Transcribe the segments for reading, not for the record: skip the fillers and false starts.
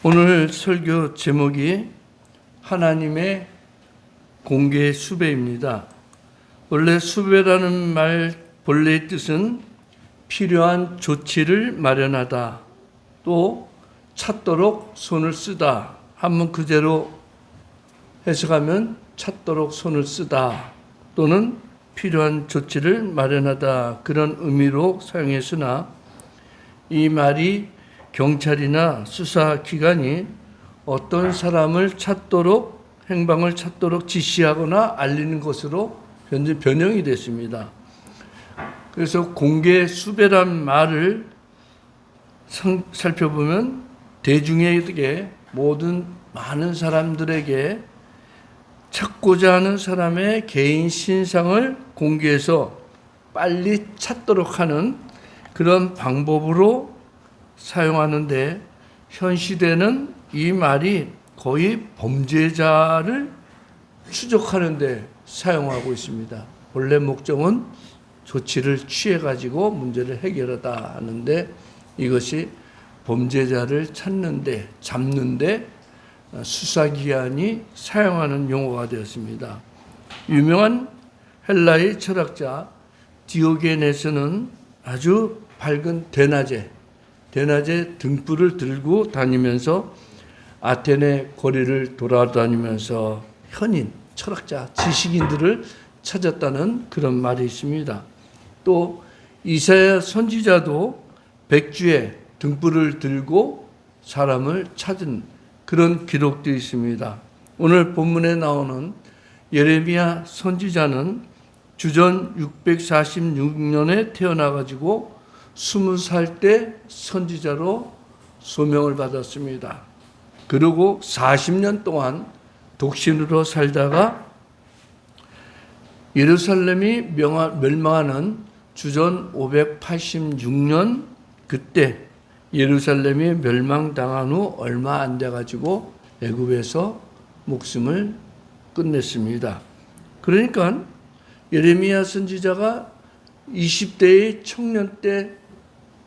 오늘 설교 제목이 하나님의 공개 수배입니다. 원래 수배라는 말 본래의 뜻은 필요한 조치를 마련하다, 또 찾도록 손을 쓰다. 한문 그대로 해석하면 찾도록 손을 쓰다 또는 필요한 조치를 마련하다, 그런 의미로 사용했으나 이 말이 경찰이나 수사기관이 어떤 사람을 찾도록, 행방을 찾도록 지시하거나 알리는 것으로 현재 변형이 됐습니다. 그래서 공개 수배란 말을 살펴보면 대중에게, 모든 많은 사람들에게 찾고자 하는 사람의 개인 신상을 공개해서 빨리 찾도록 하는 그런 방법으로 사용하는데, 현 시대는 이 말이 거의 범죄자를 추적하는 데 사용하고 있습니다. 본래 목적은 조치를 취해가지고 문제를 해결하다 하는데, 이것이 범죄자를 찾는데, 잡는데 수사기관이 사용하는 용어가 되었습니다. 유명한 헬라의 철학자 디오게네스는 아주 밝은 대낮에 등불을 들고 다니면서 아테네 거리를 돌아다니면서 현인, 철학자, 지식인들을 찾았다는 그런 말이 있습니다. 또 이사야 선지자도 백주에 등불을 들고 사람을 찾은 그런 기록도 있습니다. 오늘 본문에 나오는 예레미야 선지자는 주전 646년에 태어나가지고 20살 때 선지자로 소명을 받았습니다. 그리고 40년 동안 독신으로 살다가 예루살렘이 멸망하는 주전 586년 그때 예루살렘이 멸망당한 후 얼마 안 돼가지고 애굽에서 목숨을 끝냈습니다. 그러니까 예레미야 선지자가 20대의 청년 때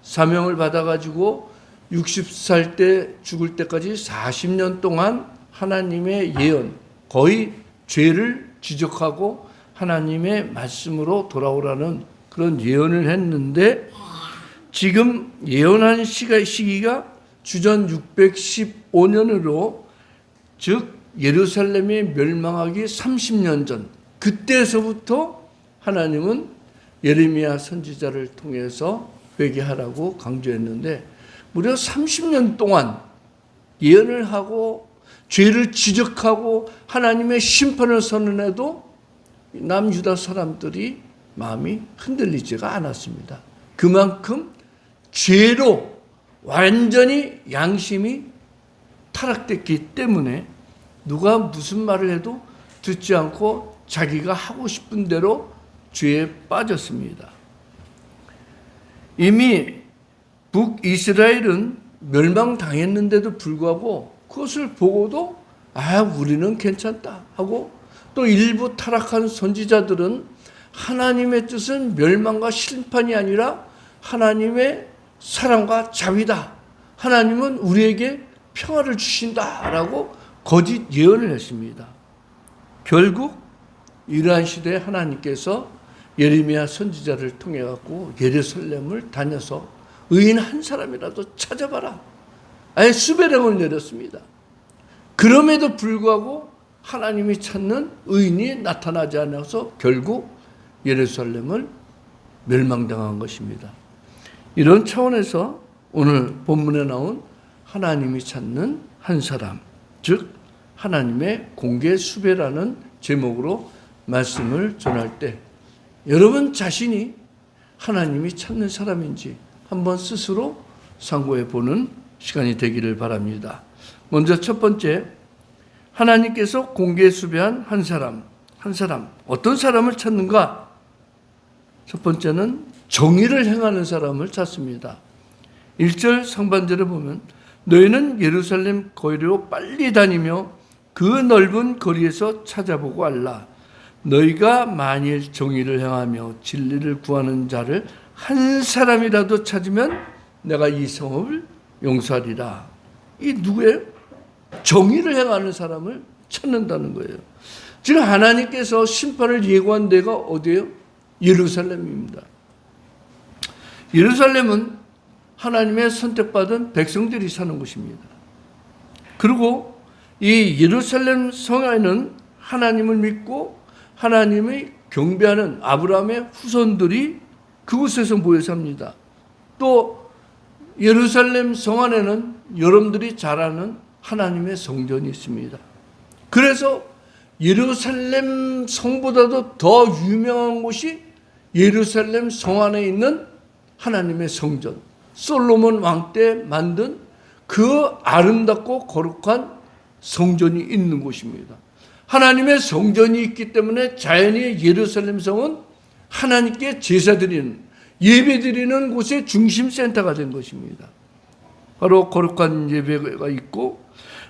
사명을 받아가지고 60살 때 죽을 때까지 40년 동안 하나님의 예언, 거의 죄를 지적하고 하나님의 말씀으로 돌아오라는 그런 예언을 했는데, 지금 예언한 시기가 주전 615년으로, 즉 예루살렘이 멸망하기 30년 전, 그때서부터 하나님은 예레미야 선지자를 통해서 회개하라고 강조했는데, 무려 30년 동안 예언을 하고 죄를 지적하고 하나님의 심판을 선언해도 남유다 사람들이 마음이 흔들리지가 않았습니다. 그만큼 죄로 완전히 양심이 타락됐기 때문에 누가 무슨 말을 해도 듣지 않고 자기가 하고 싶은 대로 죄에 빠졌습니다. 이미 북이스라엘은 멸망당했는데도 불구하고 그것을 보고도 우리는 괜찮다 하고, 또 일부 타락한 선지자들은 하나님의 뜻은 멸망과 심판이 아니라 하나님의 사랑과 자비다, 하나님은 우리에게 평화를 주신다라고 거짓 예언을 했습니다. 결국 이러한 시대에 하나님께서 예레미야 선지자를 통해 갖고 예루살렘을 다녀서 의인 한 사람이라도 찾아봐라, 아예 수배령을 내렸습니다. 그럼에도 불구하고 하나님이 찾는 의인이 나타나지 않아서 결국 예루살렘을 멸망당한 것입니다. 이런 차원에서 오늘 본문에 나온 하나님이 찾는 한 사람, 즉 하나님의 공개 수배라는 제목으로 말씀을 전할 때, 여러분 자신이 하나님이 찾는 사람인지 한번 스스로 상고해 보는 시간이 되기를 바랍니다. 먼저 첫 번째, 하나님께서 공개 수배한 한 사람, 어떤 사람을 찾는가? 첫 번째는 정의를 행하는 사람을 찾습니다. 1절 상반절에 보면 너희는 예루살렘 거리로 빨리 다니며 그 넓은 거리에서 찾아보고 알라. 너희가 만일 정의를 행하며 진리를 구하는 자를 한 사람이라도 찾으면 내가 이 성읍을 용서하리라. 이 누구예요? 정의를 행하는 사람을 찾는다는 거예요. 지금 하나님께서 심판을 예고한 데가 어디예요? 예루살렘입니다. 예루살렘은 하나님의 선택받은 백성들이 사는 곳입니다. 그리고 이 예루살렘 성에는 하나님을 믿고 하나님의 경배하는 아브라함의 후손들이 그곳에서 모여 삽니다. 또 예루살렘 성 안에는 여러분들이 잘 아는 하나님의 성전이 있습니다. 그래서 예루살렘 성보다도 더 유명한 곳이 예루살렘 성 안에 있는 하나님의 성전, 솔로몬 왕 때 만든 그 아름답고 거룩한 성전이 있는 곳입니다. 하나님의 성전이 있기 때문에 자연히 예루살렘 성은 하나님께 제사 드리는, 예배 드리는 곳의 중심 센터가 된 것입니다. 바로 거룩한 예배가 있고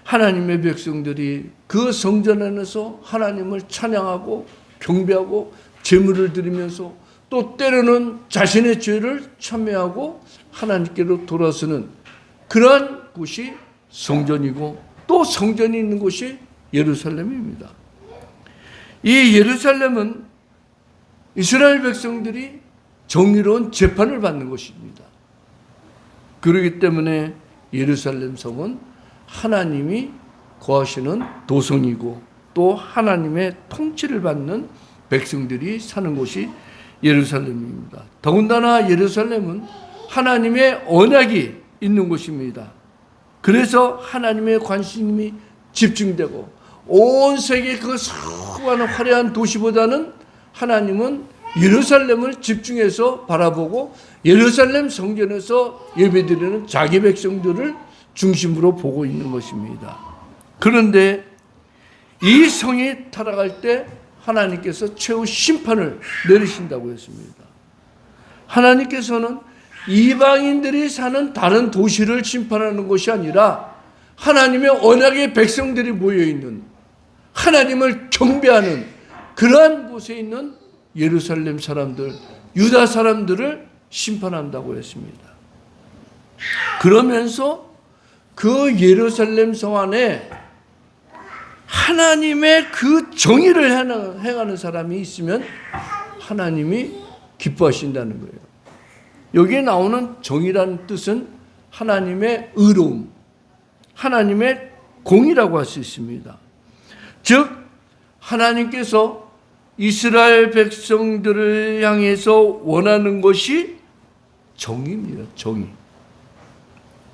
하나님의 백성들이 그 성전 안에서 하나님을 찬양하고 경배하고 제물을 드리면서 또 때로는 자신의 죄를 참회하고 하나님께로 돌아서는 그러한 곳이 성전이고 또 성전이 있는 곳이 예루살렘입니다. 이 예루살렘은 이스라엘 백성들이 정의로운 재판을 받는 곳입니다. 그렇기 때문에 예루살렘 성은 하나님이 거하시는 도성이고 또 하나님의 통치를 받는 백성들이 사는 곳이 예루살렘입니다. 더군다나 예루살렘은 하나님의 언약이 있는 곳입니다. 그래서 하나님의 관심이 집중되고 온 세계 그 수많은 화려한 도시보다는 하나님은 예루살렘을 집중해서 바라보고 예루살렘 성전에서 예배드리는 자기 백성들을 중심으로 보고 있는 것입니다. 그런데 이 성이 타락할 때 하나님께서 최후 심판을 내리신다고 했습니다. 하나님께서는 이방인들이 사는 다른 도시를 심판하는 것이 아니라 하나님의 언약의 백성들이 모여있는 하나님을 경배하는 그러한 곳에 있는 예루살렘 사람들, 유다 사람들을 심판한다고 했습니다. 그러면서 그 예루살렘 성 안에 하나님의 그 정의를 행하는 사람이 있으면 하나님이 기뻐하신다는 거예요. 여기에 나오는 정의라는 뜻은 하나님의 의로움, 하나님의 공의라고 할 수 있습니다. 즉 하나님께서 이스라엘 백성들을 향해서 원하는 것이 정의입니다. 정의,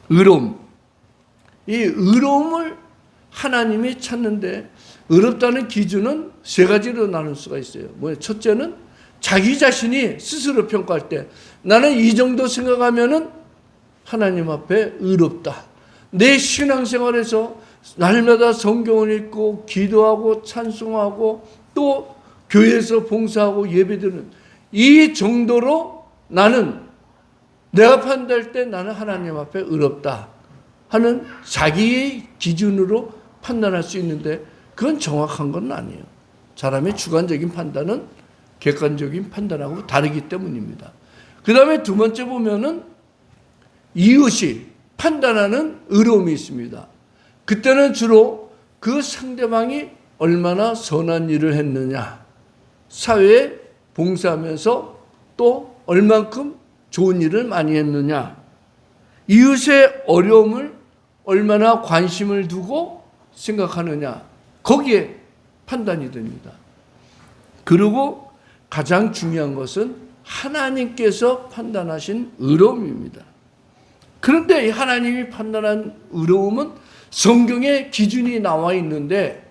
의로움. 이 의로움을 하나님이 찾는데 의롭다는 기준은 세 가지로 나눌 수가 있어요. 뭐예요? 첫째는 자기 자신이 스스로 평가할 때 나는 이 정도 생각하면은 하나님 앞에 의롭다. 내 신앙생활에서 날마다 성경을 읽고 기도하고 찬송하고 또 교회에서 봉사하고 예배드리는 이 정도로 나는 내가 판단할 때 나는 하나님 앞에 의롭다 하는 자기의 기준으로 판단할 수 있는데 그건 정확한 건 아니에요. 사람의 주관적인 판단은 객관적인 판단하고 다르기 때문입니다. 그 다음에 두 번째 보면은 이웃이 판단하는 의로움이 있습니다. 그때는 주로 그 상대방이 얼마나 선한 일을 했느냐, 사회에 봉사하면서 또 얼만큼 좋은 일을 많이 했느냐, 이웃의 어려움을 얼마나 관심을 두고 생각하느냐, 거기에 판단이 됩니다. 그리고 가장 중요한 것은 하나님께서 판단하신 의로움입니다. 그런데 하나님이 판단한 의로움은 성경에 기준이 나와 있는데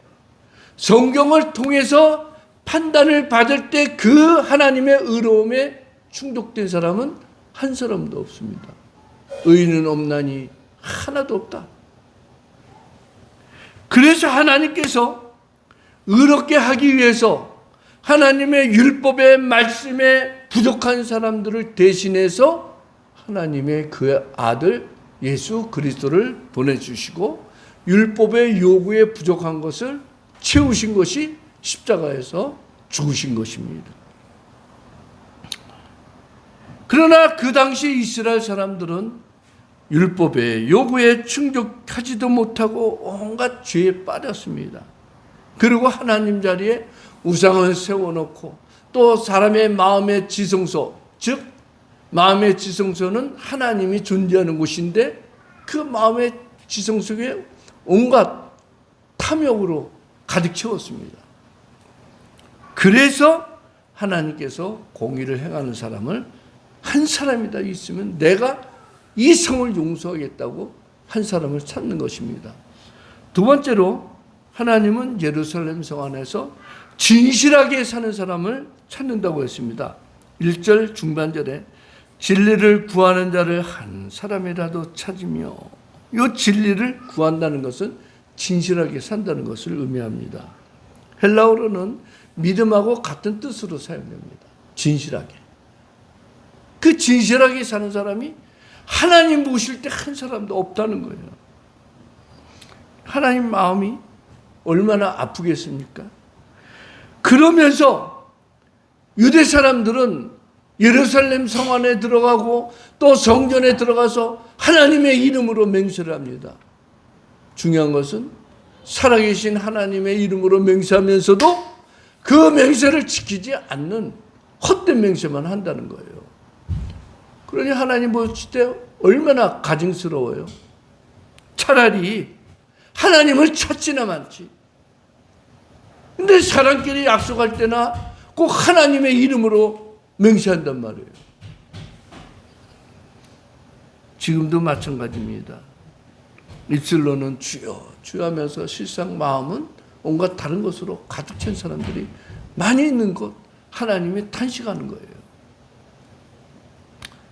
성경을 통해서 판단을 받을 때 그 하나님의 의로움에 충족된 사람은 한 사람도 없습니다. 의인은 없나니 하나도 없다. 그래서 하나님께서 의롭게 하기 위해서 하나님의 율법의 말씀에 부족한 사람들을 대신해서 하나님의 그 아들 예수 그리스도를 보내주시고 율법의 요구에 부족한 것을 채우신 것이 십자가에서 죽으신 것입니다. 그러나 그 당시 이스라엘 사람들은 율법의 요구에 충족하지도 못하고 온갖 죄에 빠졌습니다. 그리고 하나님 자리에 우상을 세워놓고 또 사람의 마음의 지성소, 즉 마음의 지성소는 하나님이 존재하는 곳인데 그 마음의 지성 속에 온갖 탐욕으로 가득 채웠습니다. 그래서 하나님께서 공의를 행하는 사람을 한 사람이다 있으면 내가 이 성을 용서하겠다고 한 사람을 찾는 것입니다. 두 번째로 하나님은 예루살렘 성 안에서 진실하게 사는 사람을 찾는다고 했습니다. 1절 중반절에 진리를 구하는 자를 한 사람이라도 찾으며, 이 진리를 구한다는 것은 진실하게 산다는 것을 의미합니다. 헬라어로는 믿음하고 같은 뜻으로 사용됩니다. 진실하게. 그 진실하게 사는 사람이 하나님 보실 때 한 사람도 없다는 거예요. 하나님 마음이 얼마나 아프겠습니까? 그러면서 유대 사람들은 예루살렘 성 안에 들어가고 또 성전에 들어가서 하나님의 이름으로 맹세를 합니다. 중요한 것은 살아계신 하나님의 이름으로 맹세하면서도 그 맹세를 지키지 않는 헛된 맹세만 한다는 거예요. 그러니 하나님 보실 때 얼마나 가증스러워요. 차라리 하나님을 찾지나 많지. 근데 사람끼리 약속할 때나 꼭 하나님의 이름으로 맹세한단 말이에요. 지금도 마찬가지입니다. 입술로는 주여 주여 하면서 실상 마음은 온갖 다른 것으로 가득 찬 사람들이 많이 있는 것, 하나님이 탄식하는 거예요.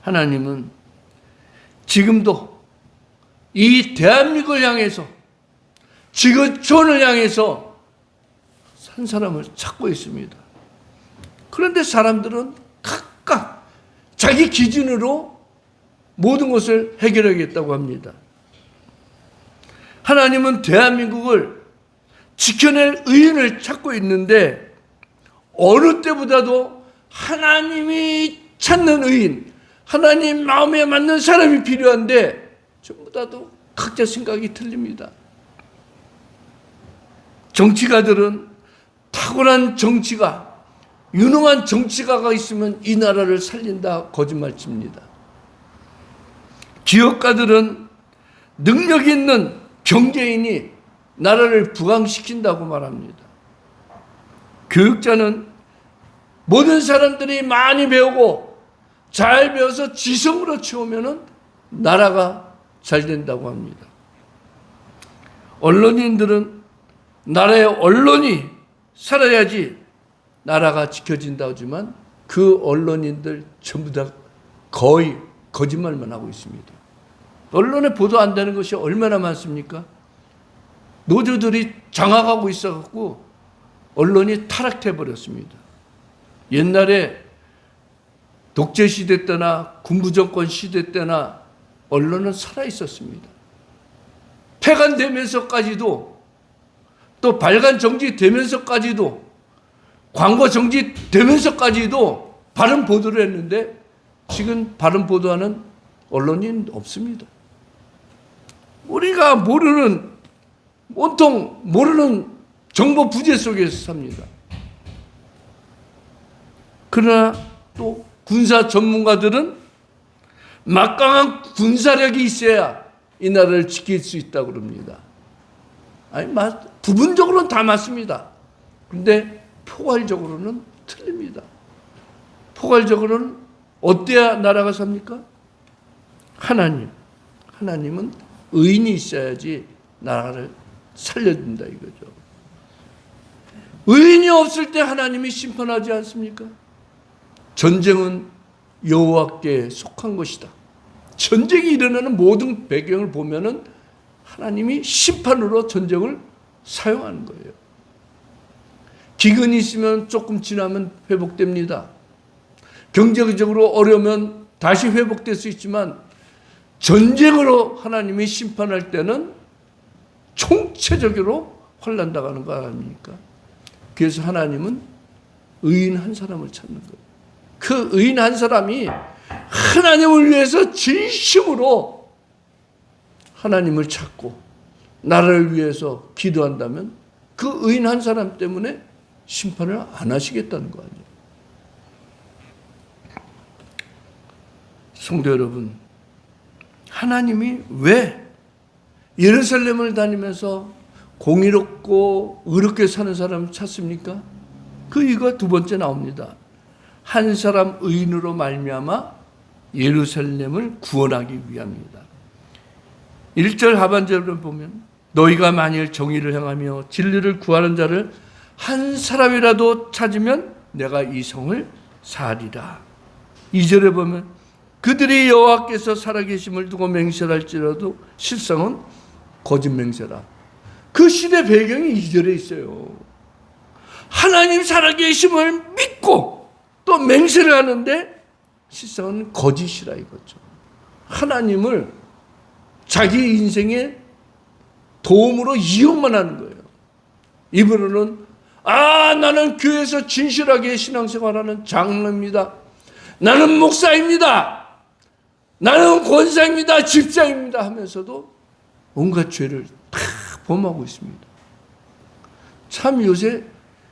하나님은 지금도 이 대한민국을 향해서 지구촌을 향해서 산 사람을 찾고 있습니다. 그런데 사람들은 각각 자기 기준으로 모든 것을 해결하겠다고 합니다. 하나님은 대한민국을 지켜낼 의인을 찾고 있는데 어느 때보다도 하나님이 찾는 의인, 하나님 마음에 맞는 사람이 필요한데 전부 다도 각자 생각이 틀립니다. 정치가들은 탁월한 정치가, 유능한 정치가가 있으면 이 나라를 살린다 거짓말칩니다. 기업가들은 능력 있는 경제인이 나라를 부강시킨다고 말합니다. 교육자는 모든 사람들이 많이 배우고 잘 배워서 지성으로 채우면 나라가 잘 된다고 합니다. 언론인들은 나라의 언론이 살아야지 나라가 지켜진다고 하지만 그 언론인들 전부 다 거의 거짓말만 하고 있습니다. 언론에 보도 안 되는 것이 얼마나 많습니까? 노조들이 장악하고 있어갖고 언론이 타락해버렸습니다. 옛날에 독재시대 때나 군부정권 시대 때나 언론은 살아있었습니다. 폐간되면서까지도 또 발간 정지되면서까지도 광고 정지되면서까지도 바른 보도를 했는데 지금 바른 보도하는 언론이 없습니다. 우리가 모르는, 온통 모르는 정보 부재 속에서 삽니다. 그러나 또 군사 전문가들은 막강한 군사력이 있어야 이 나라를 지킬 수 있다고 그럽니다. 아니, 부분적으로는 다 맞습니다. 그런데 포괄적으로는 틀립니다. 포괄적으로는 어때야 나라가 삽니까? 하나님은 의인이 있어야지 나라를 살려준다 이거죠. 의인이 없을 때 하나님이 심판하지 않습니까? 전쟁은 여호와께 속한 것이다. 전쟁이 일어나는 모든 배경을 보면은 하나님이 심판으로 전쟁을 사용하는 거예요. 기근이 있으면 조금 지나면 회복됩니다. 경제적으로 어려우면 다시 회복될 수 있지만 전쟁으로 하나님이 심판할 때는 총체적으로 혼란당하는 거 아닙니까? 그래서 하나님은 의인 한 사람을 찾는 거예요. 그 의인 한 사람이 하나님을 위해서 진심으로 하나님을 찾고 나라를 위해서 기도한다면 그 의인 한 사람 때문에 심판을 안 하시겠다는 거 아니에요. 성도 여러분, 하나님이 왜 예루살렘을 다니면서 공의롭고 의롭게 사는 사람을 찾습니까? 그 이유가 두 번째 나옵니다. 한 사람 의인으로 말미암아 예루살렘을 구원하기 위함입니다. 1절 하반절을 보면 너희가 만일 정의를 행하며 진리를 구하는 자를 한 사람이라도 찾으면 내가 이 성을 사하리라. 2절에 보면 그들이 여호와께서 살아계심을 두고 맹세할지라도 실상은 거짓 맹세라. 그 시대 배경이 2절에 있어요. 하나님 살아계심을 믿고 또 맹세를 하는데 실상은 거짓이라 이거죠. 하나님을 자기 인생의 도움으로 이용만 하는 거예요. 입으로는 나는 교회에서 진실하게 신앙생활하는 장로입니다. 나는 목사입니다. 나는 권사입니다. 집사입니다 하면서도 온갖 죄를 다 범하고 있습니다. 참 요새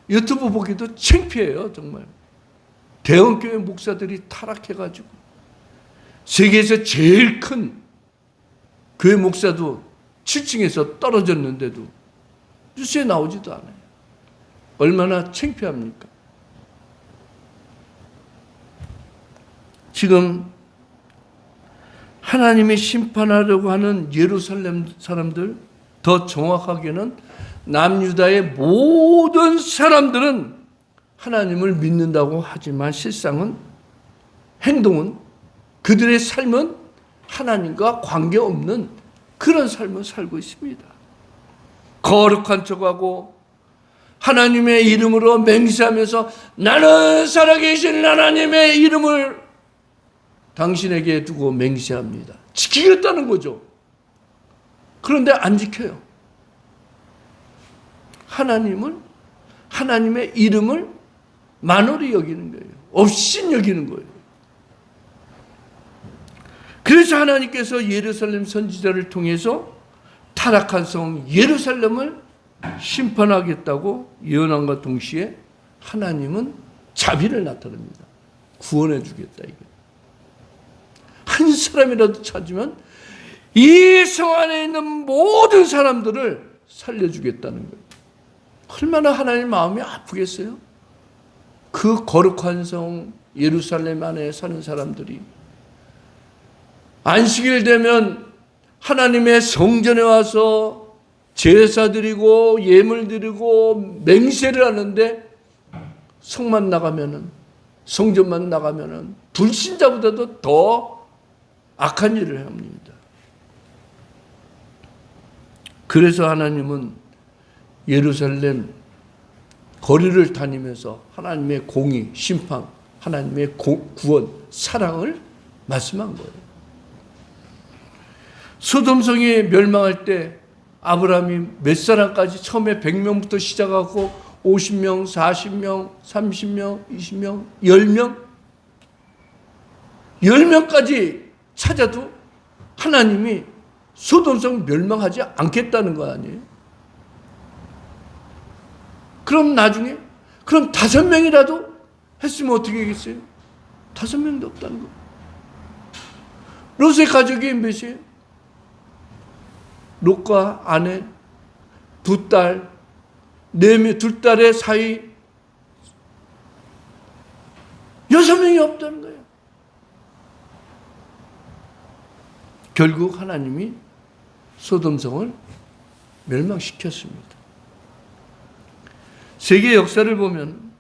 유튜브 보기도 창피해요. 정말 대형교회 목사들이 타락해가지고 세계에서 제일 큰 교회 목사도 7층에서 떨어졌는데도 뉴스에 나오지도 않아요. 얼마나 창피합니까? 지금 하나님이 심판하려고 하는 예루살렘 사람들, 더 정확하게는 남유다의 모든 사람들은 하나님을 믿는다고 하지만 실상은 행동은 그들의 삶은 하나님과 관계없는 그런 삶을 살고 있습니다. 거룩한 척하고 하나님의 이름으로 맹세하면서 나는 살아계신 하나님의 이름을 당신에게 두고 맹세합니다. 지키겠다는 거죠. 그런데 안 지켜요. 하나님의 이름을 만홀히 여기는 거예요. 없인 여기는 거예요. 그래서 하나님께서 예루살렘 선지자를 통해서 타락한 성 예루살렘을 심판하겠다고 예언함과 동시에 하나님은 자비를 나타냅니다. 구원해 주겠다 이게. 한 사람이라도 찾으면 이 성 안에 있는 모든 사람들을 살려주겠다는 거예요. 얼마나 하나님 마음이 아프겠어요? 그 거룩한 성 예루살렘 안에 사는 사람들이 안식일 되면 하나님의 성전에 와서 제사 드리고 예물 드리고 맹세를 하는데 성만 나가면은, 성전만 나가면은 불신자보다도 더 악한 일을 합니다. 그래서 하나님은 예루살렘 거리를 다니면서 하나님의 공의, 심판, 하나님의 구원, 사랑을 말씀한 거예요. 소돔성이 멸망할 때 아브라함이 몇 사람까지 처음에 100명부터 시작하고 50명, 40명, 30명, 20명, 10명 10명까지 찾아도 하나님이 소돔성 멸망하지 않겠다는 거 아니에요? 그럼 나중에 그럼 5명이라도 했으면 어떻게 하겠어요? 5명도 없다는 거. 롯의 가족이 몇이에요? 롯과 아내, 2딸, 4명, 2딸의 사이 6명이 없다는 거예요. 결국 하나님이 소돔성을 멸망시켰습니다. 세계 역사를 보면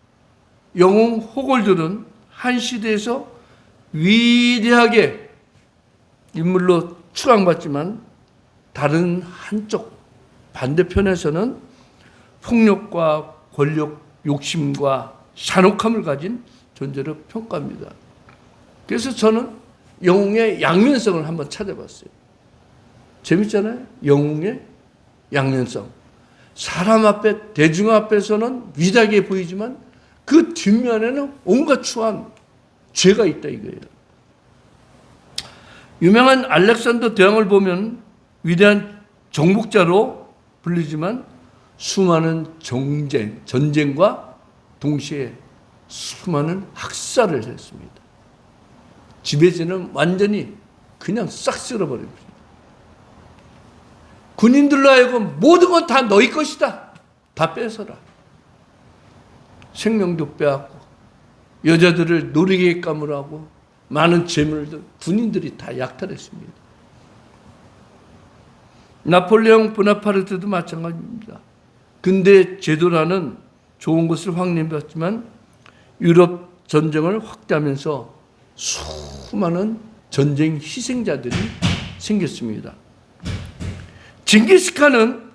영웅 호걸들은 한 시대에서 위대하게 인물로 추앙받지만 다른 한쪽 반대편에서는 폭력과 권력 욕심과 잔혹함을 가진 존재로 평가합니다. 그래서 저는 영웅의 양면성을 한번 찾아봤어요. 재밌잖아요. 영웅의 양면성. 사람 앞에, 대중 앞에서는 위대하게 보이지만 그 뒷면에는 온갖 추한 죄가 있다 이거예요. 유명한 알렉산더 대왕을 보면 위대한 정복자로 불리지만 수많은 전쟁과 동시에 수많은 학살을 했습니다. 지배진은 완전히 그냥 싹 쓸어버립니다. 군인들로 하여금 모든 건 다 너희 것이다. 다 뺏어라. 생명도 빼앗고 여자들을 놀이개감으로 하고 많은 재물들 군인들이 다 약탈했습니다. 나폴레옹 보나파르트도 마찬가지입니다. 근대 제도라는 좋은 것을 확립했지만 유럽 전쟁을 확대하면서 수많은 전쟁 희생자들이 생겼습니다. 징기스칸은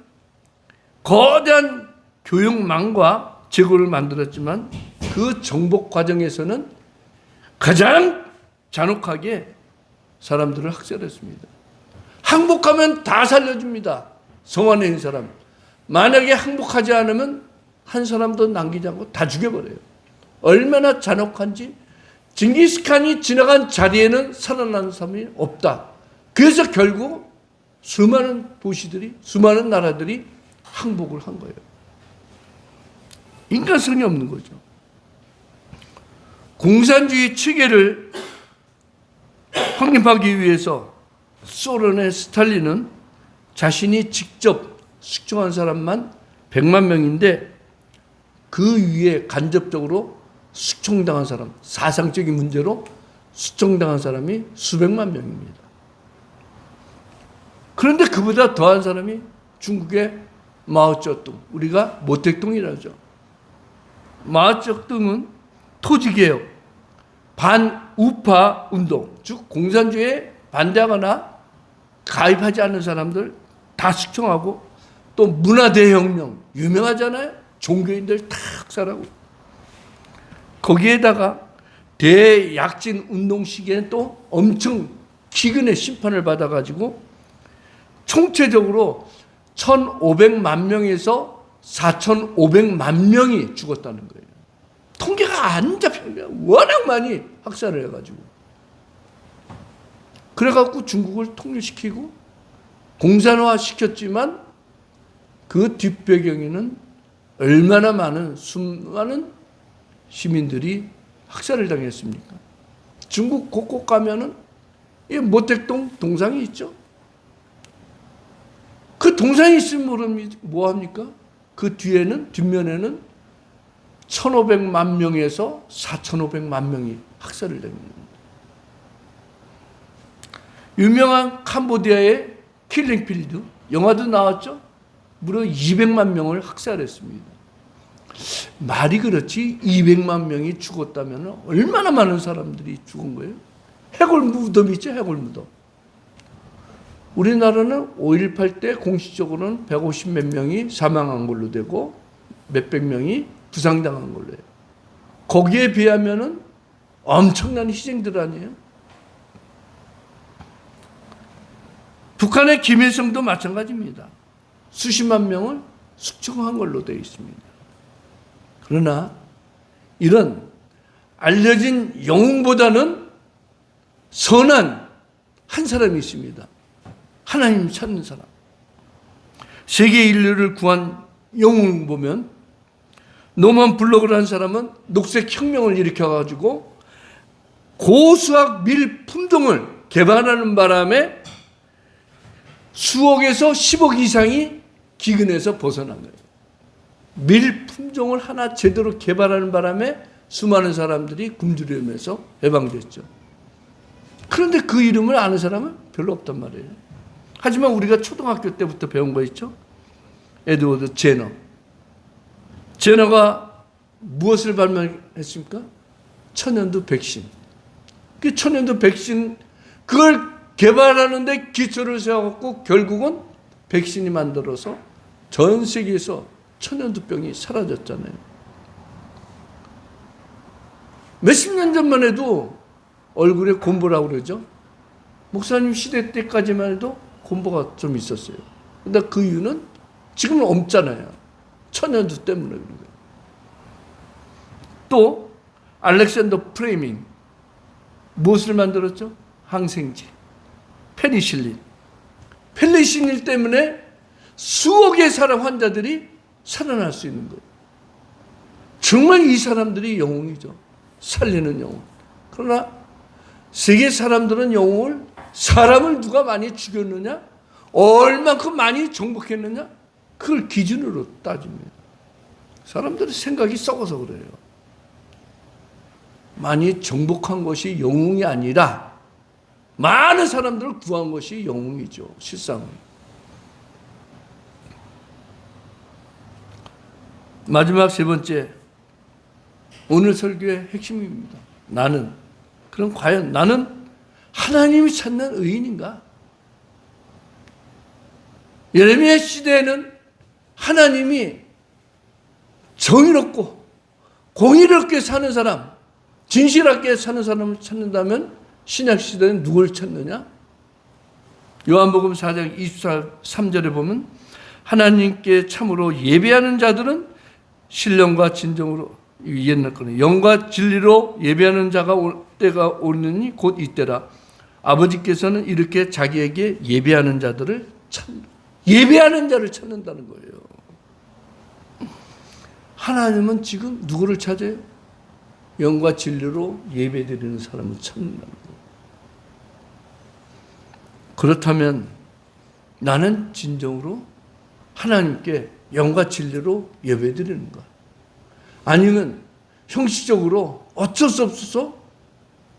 거대한 교육망과 제국을 만들었지만 그 정복 과정에서는 가장 잔혹하게 사람들을 학살했습니다. 항복하면 다 살려줍니다. 성 안에 있는 사람. 만약에 항복하지 않으면 한 사람도 남기지 않고 다 죽여버려요. 얼마나 잔혹한지. 징기스칸이 지나간 자리에는 살아나는 사람이 없다. 그래서 결국 수많은 도시들이, 수많은 나라들이 항복을 한 거예요. 인간성이 없는 거죠. 공산주의 체계를 확립하기 위해서 소련의 스탈린은 자신이 직접 숙청한 사람만 100만 명인데 그 위에 간접적으로 숙청당한 사람, 사상적인 문제로 숙청당한 사람이 수백만 명입니다. 그런데 그보다 더한 사람이 중국의 마오쩌둥, 우리가 모택동이라죠. 마오쩌둥은 토지개혁, 반우파 운동, 즉 공산주의에 반대하거나 가입하지 않는 사람들 다 숙청하고 또 문화대혁명, 유명하잖아요. 종교인들 다 학살하고 거기에다가 대약진 운동 시기에는 또 엄청 기근의 심판을 받아가지고 총체적으로 1,500만 명에서 4,500만 명이 죽었다는 거예요. 통계가 안 잡혀요. 워낙 많이 학살을 해가지고. 그래갖고 중국을 통일시키고 공산화 시켰지만 그 뒷배경에는 얼마나 많은 수많은 시민들이 학살을 당했습니까? 중국 곳곳 가면은 이 모택동 동상이 있죠. 그 동상이 있으면 뭐합니까? 그 뒤에는, 뒷면에는 1,500만 명에서 4,500만 명이 학살을 당합니다. 유명한 캄보디아의 킬링필드, 영화도 나왔죠? 무려 200만 명을 학살했습니다. 말이 그렇지 200만 명이 죽었다면 얼마나 많은 사람들이 죽은 거예요? 해골 무덤이 있죠, 해골 무덤. 우리나라는 5.18 때 공식적으로는 150 몇 명이 사망한 걸로 되고 몇백 명이 부상당한 걸로 해요. 거기에 비하면은 엄청난 희생들 아니에요? 북한의 김일성도 마찬가지입니다. 수십만 명을 숙청한 걸로 되어 있습니다. 그러나 이런 알려진 영웅보다는 선한 한 사람이 있습니다. 하나님 찾는 사람. 세계 인류를 구한 영웅을 보면 노만 블록이라는 사람은 녹색혁명을 일으켜가지고 고수학 밀 품종을 개발하는 바람에 수억에서 10억 이상이 기근에서 벗어난 거예요. 밀 품종을 하나 제대로 개발하는 바람에 수많은 사람들이 굶주림에서 해방됐죠. 그런데 그 이름을 아는 사람은 별로 없단 말이에요. 하지만 우리가 초등학교 때부터 배운 거 있죠? 에드워드 제너. 제너가 무엇을 발명했습니까? 천연두 백신. 그 천연두 백신, 그걸 개발하는데 기초를 세워갖고 결국은 백신이 만들어서 전 세계에서 천연두병이 사라졌잖아요. 몇십 년 전만 해도 얼굴에 곰보라고 그러죠. 목사님 시대 때까지만 해도 곰보가 좀 있었어요. 근데 그 이유는 지금은 없잖아요. 천연두 때문에 그런 거예요. 또 알렉산더 프레밍 무엇을 만들었죠? 항생제, 페니실린. 펠리신 때문에 수억의 사람 환자들이 살아날 수 있는 거예요. 정말 이 사람들이 영웅이죠. 살리는 영웅. 그러나 세계 사람들은 영웅을, 사람을 누가 많이 죽였느냐, 얼만큼 많이 정복했느냐, 그걸 기준으로 따집니다. 사람들의 생각이 썩어서 그래요. 많이 정복한 것이 영웅이 아니라 많은 사람들을 구한 것이 영웅이죠. 실상은. 마지막 세 번째, 오늘 설교의 핵심입니다. 나는, 그럼 과연 나는 하나님이 찾는 의인인가? 예레미야 시대에는 하나님이 정의롭고 공의롭게 사는 사람, 진실하게 사는 사람을 찾는다면 신약 시대는 누굴 찾느냐? 요한복음 4장 23절에 보면 하나님께 참으로 예배하는 자들은 신령과 진정으로, 옛날 거는 영과 진리로 예배하는 자가 올 때가 오느니 곧 이때라. 아버지께서는 이렇게 자기에게 예배하는 자들을 예배하는 자를 찾는다는 거예요. 하나님은 지금 누구를 찾아요? 영과 진리로 예배드리는 사람을 찾는다는 거예요. 그렇다면 나는 진정으로 하나님께 영과 진리로 예배드리는가? 아니면 형식적으로 어쩔 수 없어서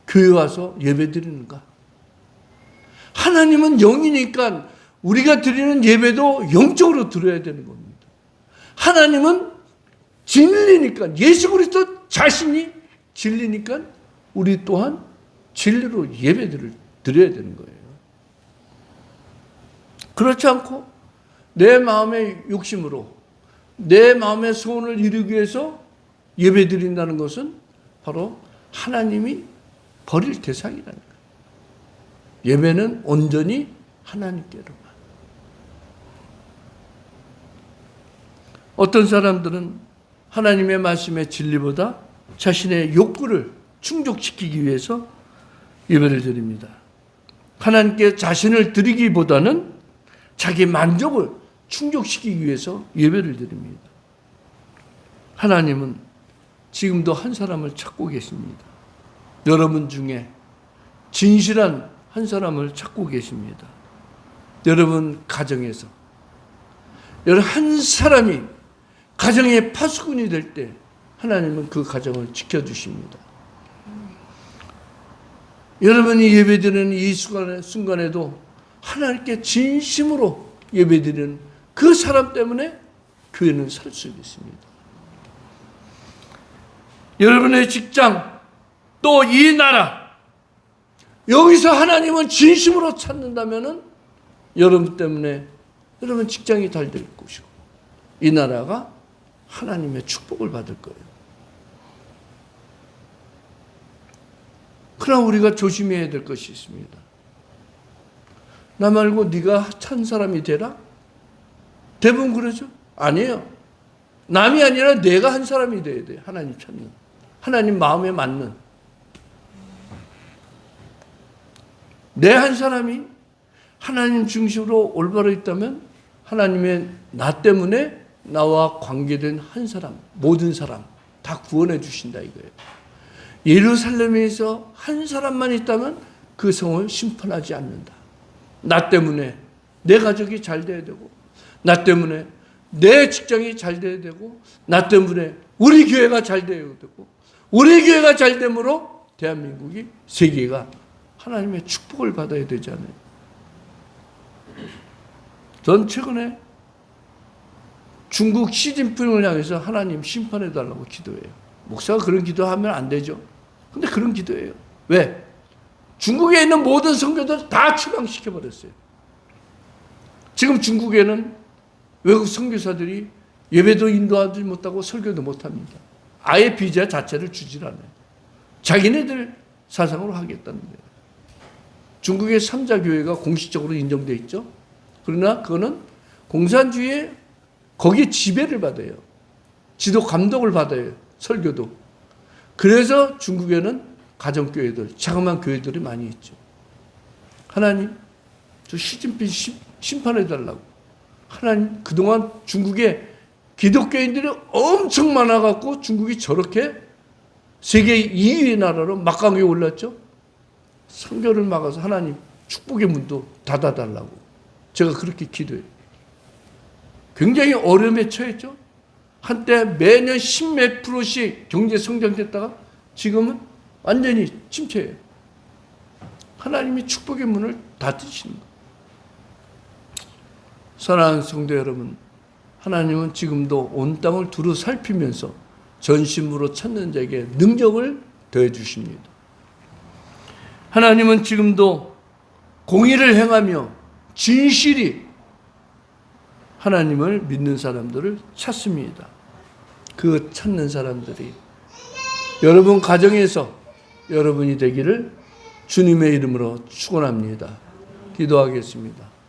교회 와서 예배드리는가? 하나님은 영이니까 우리가 드리는 예배도 영적으로 드려야 되는 겁니다. 하나님은 진리니까, 예수 그리스도 자신이 진리니까 우리 또한 진리로 예배를 드려야 되는 거예요. 그렇지 않고 내 마음의 욕심으로 내 마음의 소원을 이루기 위해서 예배드린다는 것은 바로 하나님이 버릴 대상이라는 거예요. 예배는 온전히 하나님께로만. 어떤 사람들은 하나님의 말씀의 진리보다 자신의 욕구를 충족시키기 위해서 예배를 드립니다. 하나님께 자신을 드리기보다는 자기 만족을 충족시키기 위해서 예배를 드립니다. 하나님은 지금도 한 사람을 찾고 계십니다. 여러분 중에 진실한 한 사람을 찾고 계십니다. 여러분 가정에서 여러분 한 사람이 가정의 파수꾼이 될 때 하나님은 그 가정을 지켜주십니다. 여러분이 예배드리는 이 순간에도 하나님께 진심으로 예배드리는 그 사람 때문에 교회는 살 수 있습니다. 여러분의 직장, 또 이 나라, 여기서 하나님은 진심으로 찾는다면 여러분 때문에 여러분 직장이 잘 될 것이고 이 나라가 하나님의 축복을 받을 거예요. 그러나 우리가 조심해야 될 것이 있습니다. 나 말고 네가 찬 사람이 되라? 대부분 그러죠? 아니에요. 남이 아니라 내가 한 사람이 돼야 돼요. 하나님 찾는. 하나님 마음에 맞는. 내 한 사람이 하나님 중심으로 올바로 있다면 하나님의 나 때문에 나와 관계된 한 사람, 모든 사람 다 구원해 주신다 이거예요. 예루살렘에서 한 사람만 있다면 그 성을 심판하지 않는다. 나 때문에 내 가족이 잘 돼야 되고, 나 때문에 내 직장이 잘 돼야 되고, 나 때문에 우리 교회가 잘 돼야 되고, 우리 교회가 잘 됨으로 대한민국이, 세계가 하나님의 축복을 받아야 되지 않아요? 전 최근에 중국 시진핑을 향해서 하나님 심판해달라고 기도해요. 목사가 그런 기도하면 안 되죠. 근데 그런 기도해요. 왜? 중국에 있는 모든 선교들 다 추방시켜버렸어요. 지금 중국에는 외국 선교사들이 예배도 인도하지 못하고 설교도 못합니다. 아예 비자 자체를 주질 않아요. 자기네들 사상으로 하겠다는 거예요. 중국의 3자 교회가 공식적으로 인정되어 있죠. 그러나 그거는 공산주의에 거기에 지배를 받아요. 지도 감독을 받아요. 설교도. 그래서 중국에는 가정교회들, 자그마한 교회들이 많이 있죠. 하나님, 저 시진핑 심판해 달라고. 하나님, 그동안 중국에 기독교인들이 엄청 많아갖고 중국이 저렇게 세계 2위의 나라로 막강하게 올랐죠. 선교를 막아서 하나님 축복의 문도 닫아달라고 제가 그렇게 기도해요. 굉장히 어려움에 처했죠. 한때 매년 10몇 %씩 경제 성장됐다가 지금은 완전히 침체예요. 하나님이 축복의 문을 닫으시는 거예요. 사랑하는 성도 여러분, 하나님은 지금도 온 땅을 두루 살피면서 전심으로 찾는 자에게 능력을 더해 주십니다. 하나님은 지금도 공의를 행하며 진실이 하나님을 믿는 사람들을 찾습니다. 그 찾는 사람들이 여러분 가정에서 여러분이 되기를 주님의 이름으로 축원합니다. 기도하겠습니다.